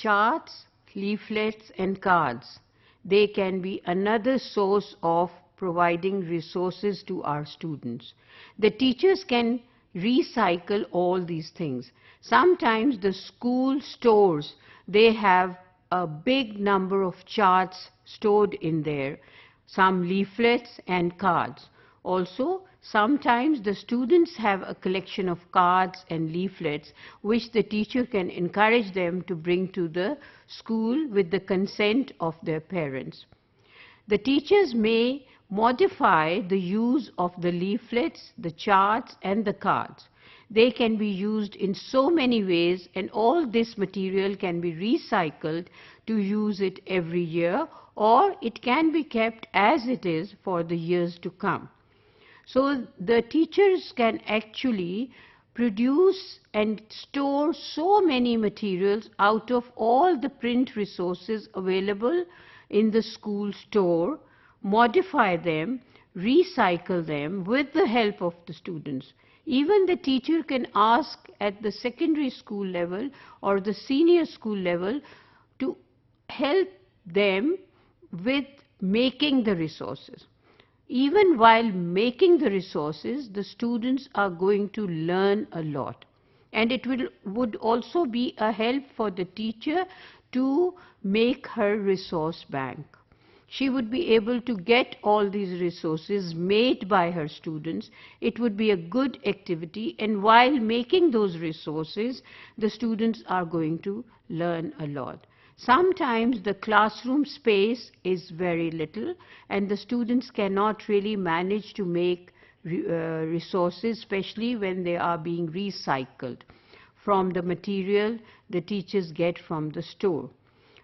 charts, leaflets and cards. They can be another source of providing resources to our students. The teachers can recycle all these things. Sometimes the school stores, they have a big number of charts stored in there, some leaflets and cards. Also, sometimes the students have a collection of cards and leaflets which the teacher can encourage them to bring to the school with the consent of their parents. The teachers may modify the use of the leaflets, the charts and the cards. They can be used in so many ways, and all this material can be recycled to use it every year, or it can be kept as it is for the years to come. So the teachers can actually produce and store so many materials out of all the print resources available in the school store, modify them, recycle them with the help of the students. Even the teacher can ask at the secondary school level or the senior school level to help them with making the resources. Even while making the resources, the students are going to learn a lot. And it would also be a help for the teacher to make her resource bank. She would be able to get all these resources made by her students. It would be a good activity, and while making those resources, the students are going to learn a lot. Sometimes the classroom space is very little and the students cannot really manage to make resources, especially when they are being recycled from the material the teachers get from the store.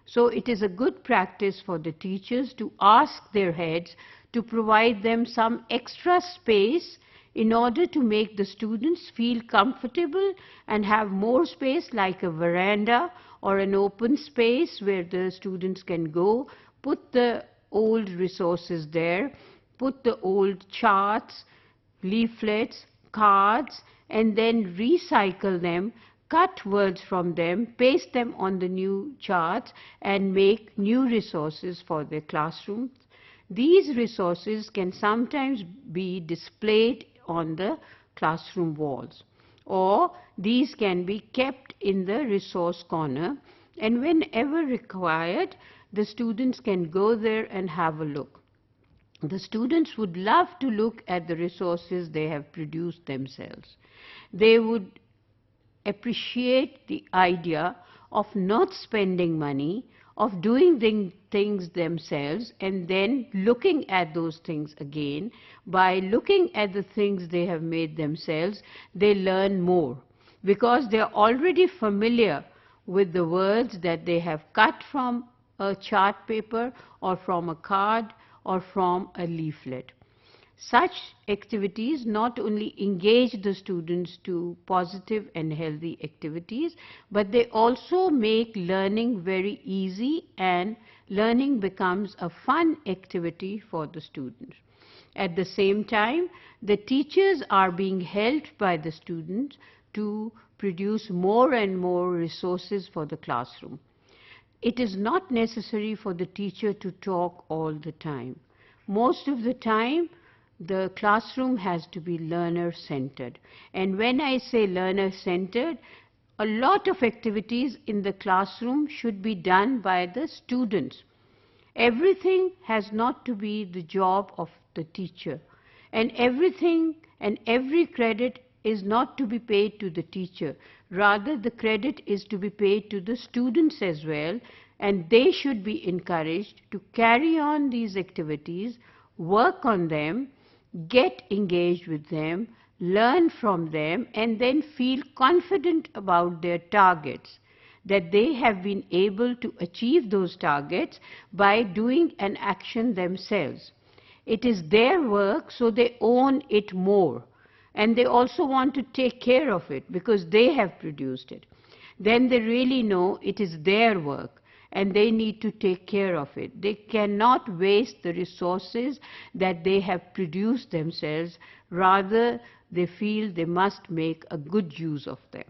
So it is a good practice for the teachers to ask their heads to provide them some extra space in order to make the students feel comfortable and have more space, like a veranda or an open space where the students can go, put the old resources there, put the old charts, leaflets, cards, and then recycle them, cut words from them, paste them on the new charts, and make new resources for their classrooms. These resources can sometimes be displayed on the classroom walls, or these can be kept in the resource corner, and whenever required, the students can go there and have a look. The students would love to look at the resources they have produced themselves. They would appreciate the idea of not spending money, of doing things themselves, and then looking at those things again. By looking at the things they have made themselves, they learn more, because they are already familiar with the words that they have cut from a chart paper or from a card or from a leaflet. Such activities not only engage the students to positive and healthy activities, but they also make learning very easy, and learning becomes a fun activity for the students. At the same time, the teachers are being helped by the students to produce more and more resources for the classroom. It is not necessary for the teacher to talk all the time. Most of the time, the classroom has to be learner-centered. And when I say learner-centered, a lot of activities in the classroom should be done by the students. Everything has not to be the job of the teacher. And everything and every credit is not to be paid to the teacher. Rather, the credit is to be paid to the students as well, and they should be encouraged to carry on these activities, work on them, get engaged with them, learn from them, and then feel confident about their targets, that they have been able to achieve those targets by doing an action themselves. It is their work, so they own it more. And they also want to take care of it because they have produced it. Then they really know it is their work and they need to take care of it. They cannot waste the resources that they have produced themselves. Rather, they feel they must make a good use of them.